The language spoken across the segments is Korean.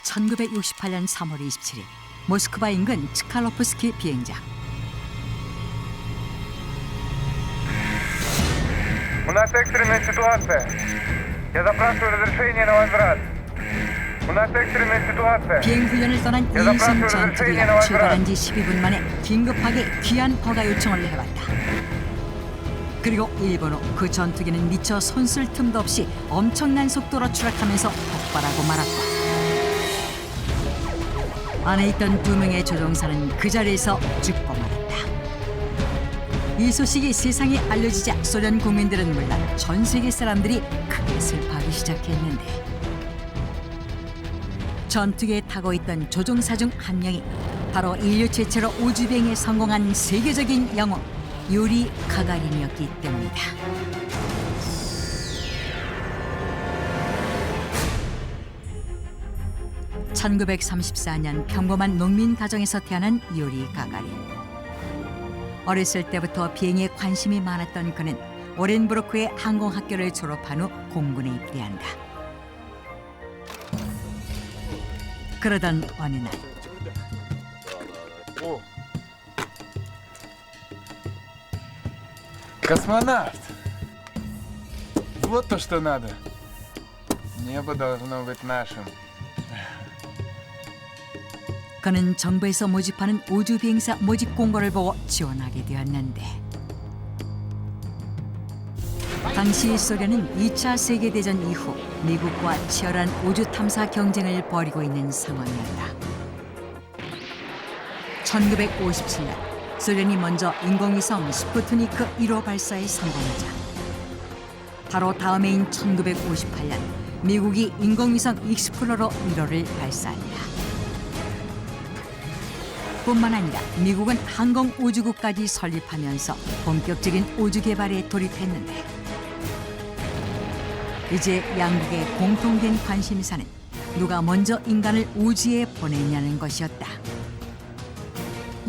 1968년 3월 27일 모스크바 인근 츠칼로프스키 비행장. У нас экстренная ситуация. Я запрашиваю разрешение на возврат. У нас экстренная ситуация. 비행 훈련을 떠난 이인승 전투기가 출발한 지 12분 만에 긴급하게 귀환 허가 요청을 해왔다. 그리고 1분 후 그 전투기는 미처 손쓸 틈도 없이 엄청난 속도로 추락하면서 폭발하고 말았다. 안에 있던 2명의 조종사는 그 자리에서 죽고 말았다. 이 소식이 세상에 알려지자 소련 국민들은 물론 전 세계 사람들이 크게 슬퍼하기 시작했는데, 전투기에 타고 있던 조종사 중 한 명이 바로 인류 최초로 우주비행에 성공한 세계적인 영웅 유리 가가린이었기 때문이다. (1934년) 평범한 농민 가정에서 태어난 유리 가가린. 어렸을 때부터 비행에 관심이 많았던 그는 오렌부르크의 항공학교를 졸업한 후 공군에 입대한다. 그러던 어느 날 Космонавт. Вот то, что надо. Небо должно быть нашим. 그는 정부에서 모집하는 우주비행사 모집 공고를 보고 지원하게 되었는데, 당시 소련은 2차 세계대전 이후 미국과 치열한 우주 탐사 경쟁을 벌이고 있는 상황이었다. 1957년 소련이 먼저 인공위성 스푸트니크 1호 발사에 성공하자 바로 다음 해인 1958년 미국이 인공위성 익스플로러 1호를 발사한다. 뿐만 아니라 미국은 항공우주국까지 설립하면서 본격적인 우주 개발에 돌입했는데, 이제 양국의 공통된 관심사는 누가 먼저 인간을 우주에 보내냐는 것이었다.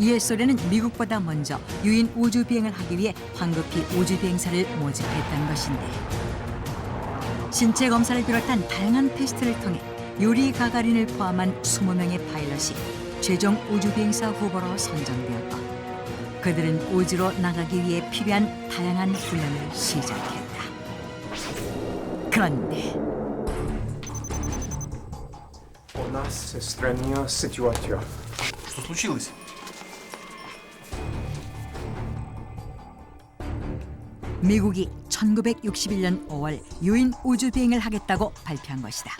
이에 소련은 미국보다 먼저 유인 우주 비행을 하기 위해 황급히 우주 비행사를 모집했던 것인데, 신체 검사를 비롯한 다양한 테스트를 통해 유리 가가린을 포함한 20명의 파일럿이 최종 우주 비행사 후보로 선정되었고, 그들은 우주로 나가기 위해 필요한 다양한 훈련을 시작했다. 그런데 У нас странная ситуация. Что случилось? 미국이 1961년 5월 유인 우주 비행을 하겠다고 발표한 것이다.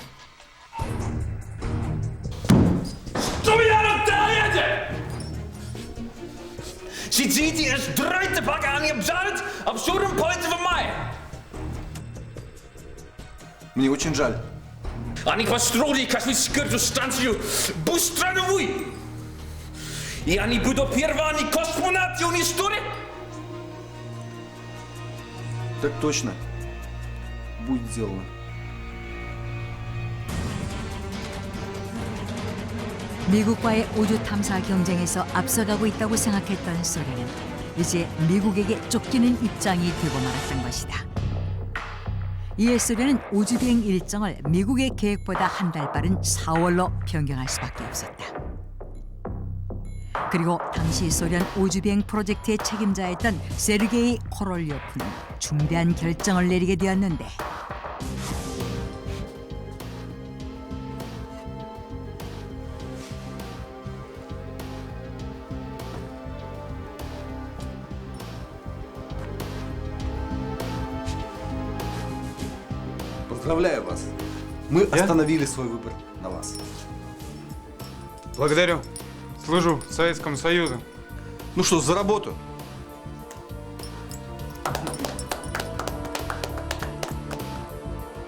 Что меня раздражаете? Сидите и ждрайте, пока не обжарят, обшурим пойти в мае. Мне очень жаль. Они построили космическую станцию Бустрановой. И они будут первыми космонавтами истории. Так точно. Будет сделано. 미국과의 우주 탐사 경쟁에서 앞서가고 있다고 생각했던 소련은 이제 미국에게 쫓기는 입장이 되고 말았던 것이다. 이에 소련은 우주 비행 일정을 미국의 계획보다 한 달 빠른 4월로 변경할 수밖에 없었다. 그리고 당시 소련 우주 비행 프로젝트의 책임자였던 세르게이 코롤료프는 중대한 결정을 내리게 되었는데, Поздравляю вас. Мы остановили свой выбор на вас. Благодарю. Служу Советскому Союзу. Ну что, за работу.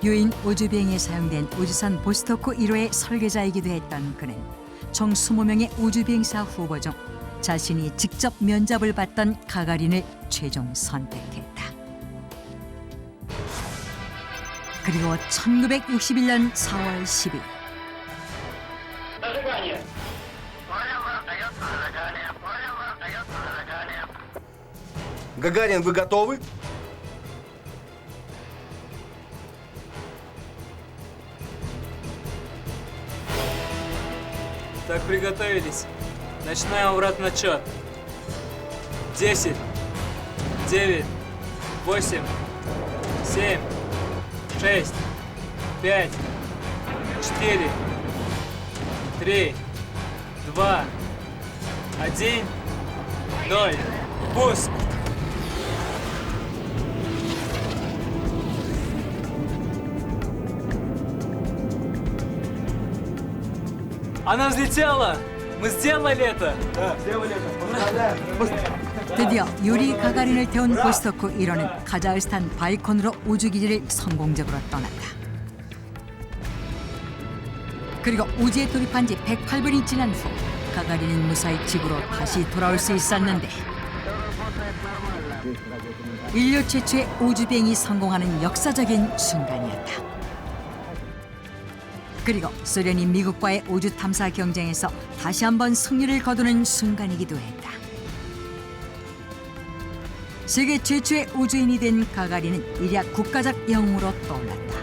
유인 우주 비행에 사용된 우주선 보스토크 1호의 설계자이기도 했던 그는 총 20명의 우주 비행사 후보 중 자신이 직접 면접을 받던 가가린을 최종 선택했다. 그리고 1961년 4월 10일 Гагарин, вы готовы? Так, приготовились. Начинаем обратный отсчет. 10, 9, 8, 7, 6, 5, 4, 3, 2, 1, 0. Пуск! Она взлетела! Мы сделали это! 드디어 유리 가가린을 태운 보스토크 1호는 카자흐스탄 바이콘으로 우주기지를 성공적으로 떠났다. 그리고 우주에 돌입한 지 108분이 지난 후 가가린은 무사히 지구로 다시 돌아올 수 있었는데 인류 최초의 우주비행이 성공하는 역사적인 순간이었다. 그리고 소련이 미국과의 우주 탐사 경쟁에서 다시 한번 승리를 거두는 순간이기도 했다. 세계 최초의 우주인이 된 가가린은 이랴 국가적 영웅으로 떠올랐다.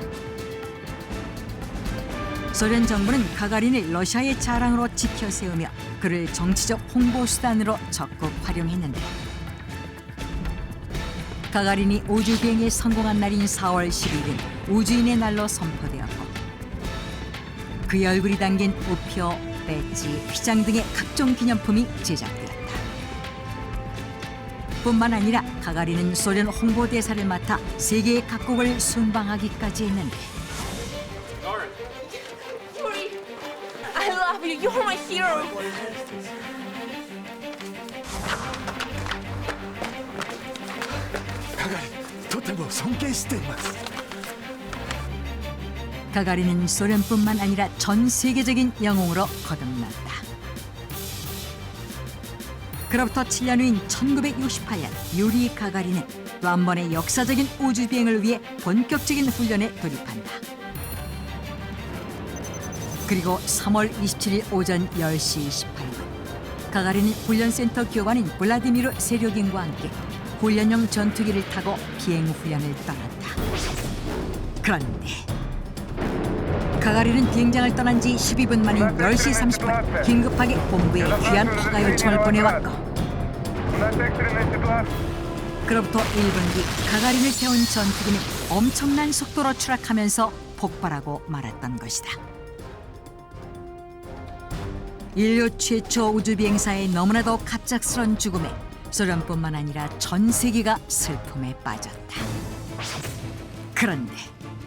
소련 정부는 가가린을 러시아의 자랑으로 지켜 세우며 그를 정치적 홍보 수단으로 적극 활용했는데 가가린이 우주 비행에 성공한 날인 4월 10일은 우주인의 날로 선포되었고 그의 얼굴이 담긴 우표, 배지, 휘장 등의 각종 기념품이 제작되었다. 뿐만 아니라 가가린은 소련 홍보대사를 맡아 세계 각국을 순방하기까지 했는데 Yuri, I love you. You're my hero. 가가린은 소련뿐만 아니라 전 세계적인 영웅으로 거듭났다. 그로부터 7년 후인 1968년 유리 가가린은 또 한 번의 역사적인 우주 비행을 위해 본격적인 훈련에 돌입한다. 그리고 3월 27일 오전 10시 18분 가가린은 훈련센터 교관인 블라디미르 세료긴과 함께 훈련용 전투기를 타고 비행 훈련을 떠났다. 그런데 가가린은 비행장을 떠난 지 12분 만인 10시 30분 긴급하게 본부에 귀한 허가 요청을 보내왔고 그로부터 1분 뒤 가가린을 태운 전투기는 엄청난 속도로 추락하면서 폭발하고 말았던 것이다. 인류 최초 우주 비행사의 너무나도 갑작스런 죽음에 소련뿐만 아니라 전 세계가 슬픔에 빠졌다. 그런데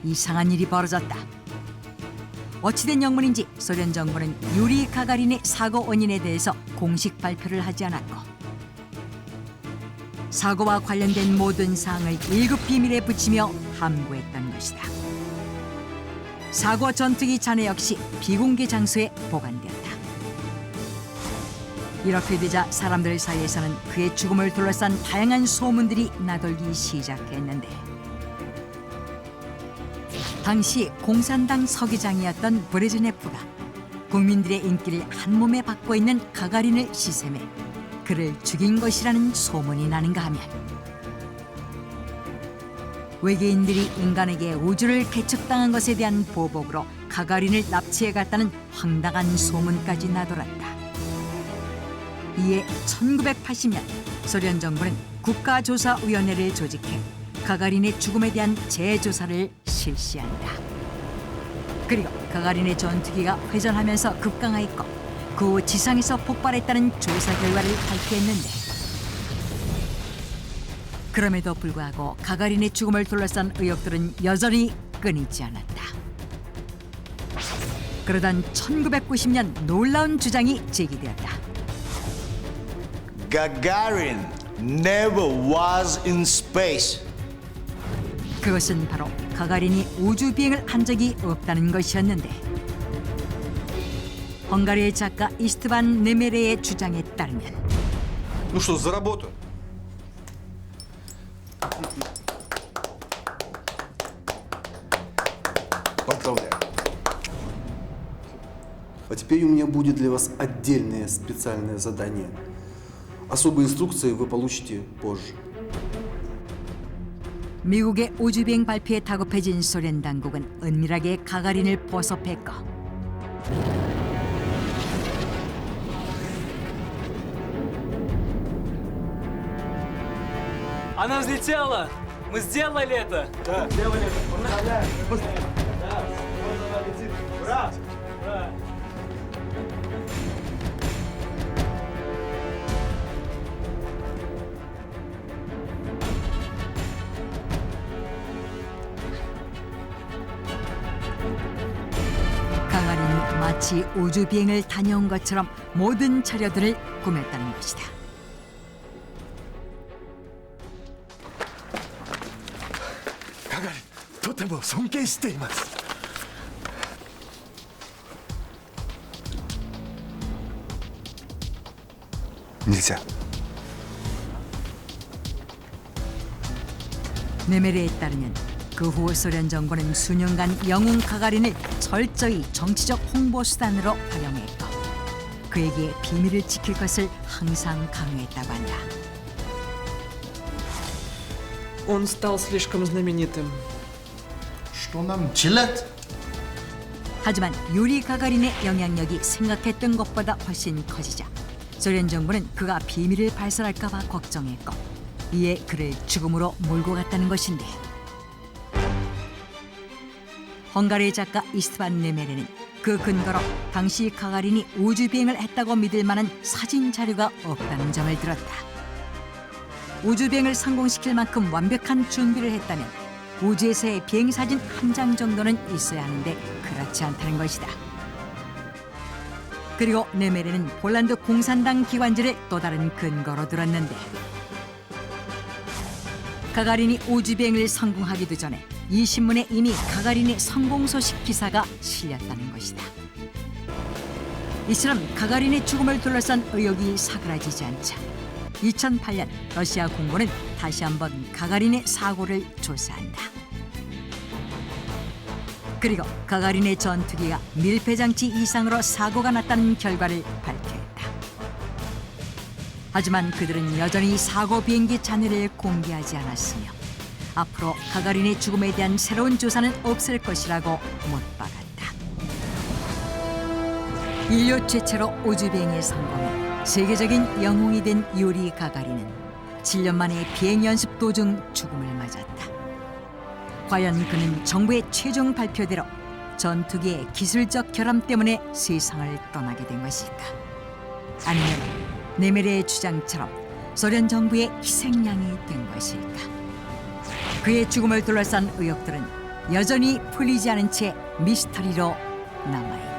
이상한 일이 벌어졌다. 어찌된 영문인지 소련 정부는 유리 가가린의 사고 원인에 대해서 공식 발표를 하지 않았고 사고와 관련된 모든 사항을 1급 비밀에 붙이며 함구했던 것이다. 사고 전투기 잔해 역시 비공개 장소에 보관되었다. 이렇게 되자 사람들 사이에서는 그의 죽음을 둘러싼 다양한 소문들이 나돌기 시작했는데 당시 공산당 서기장이었던 브레즈네프가 국민들의 인기를 한몸에 받고 있는 가가린을 시샘해 그를 죽인 것이라는 소문이 나는가 하면 외계인들이 인간에게 우주를 개척당한 것에 대한 보복으로 가가린을 납치해 갔다는 황당한 소문까지 나돌았다. 이에 1980년 소련 정부는 국가조사위원회를 조직해 가가린의 죽음에 대한 재조사를 실시한다. 그리고 가가린의 전투기가 회전하면서 급강하였고 그 후 지상에서 폭발했다는 조사 결과를 발표했는데 그럼에도 불구하고 가가린의 죽음을 둘러싼 의혹들은 여전히 끊이지 않았다. 그러던 1990년 놀라운 주장이 제기되었다. Gagarin never was in space. 그것은 바로 가가린이 우주 비행을 한 적이 없다는 것이었는데 헝가리의 작가 이스트반 네메레의 주장에 따르면 Ну что, за работу? Поздравляю. А теперь у меня будет для вас отдельное специальное задание. Особые инструкции вы получите позже. 미국의 우주비행 발표에 다급해진 소련 당국은 은밀하게 가가린을 포섭했고 Она взлетела! Мы сделали это! 가가린이 마치 우주 비행을 다녀온 것처럼 모든 자료들을 꾸몄다는 것이다. 가가린, とても尊敬しています. Нельзя. 네메르에 따르면 그 후 소련 정부는 수년간 영웅 가가린을 철저히 정치적 홍보 수단으로 활용했고 그에게 비밀을 지킬 것을 항상 강요했다고 한다. Он стал слишком знаменитым. Что нам делать? 하지만 유리 가가린의 영향력이 생각했던 것보다 훨씬 커지자 소련 정부는 그가 비밀을 발설할까 봐 걱정했고 이에 그를 죽음으로 몰고 갔다는 것인데 헝가리 작가 이스트반 네메르는 그 근거로 당시 가가린이 우주 비행을 했다고 믿을 만한 사진 자료가 없다는 점을 들었다. 우주 비행을 성공시킬 만큼 완벽한 준비를 했다면 우주에서의 비행 사진 한 장 정도는 있어야 하는데 그렇지 않다는 것이다. 그리고 네메르는 폴란드 공산당 기관지를 또 다른 근거로 들었는데 가가린이 우주 비행을 성공하기도 전에 이 신문에 이미 가가린의 성공 소식 기사가 실렸다는 것이다. 이처럼 가가린의 죽음을 둘러싼 의혹이 사그라지지 않자 2008년 러시아 공군은 다시 한번 가가린의 사고를 조사한다. 그리고 가가린의 전투기가 밀폐장치 이상으로 사고가 났다는 결과를 발표했다. 하지만 그들은 여전히 사고 비행기 잔해를 공개하지 않았으며 앞으로 가가린의 죽음에 대한 새로운 조사는 없을 것이라고 못 박았다. 인류 최초로 우주 비행에 성공해 세계적인 영웅이 된 유리 가가린은 7년 만에 비행 연습 도중 죽음을 맞았다. 과연 그는 정부의 최종 발표대로 전투기의 기술적 결함 때문에 세상을 떠나게 된 것일까? 아니면 네메르의 주장처럼 소련 정부의 희생양이 된 것일까? 그의 죽음을 둘러싼 의혹들은 여전히 풀리지 않은 채 미스터리로 남아있다.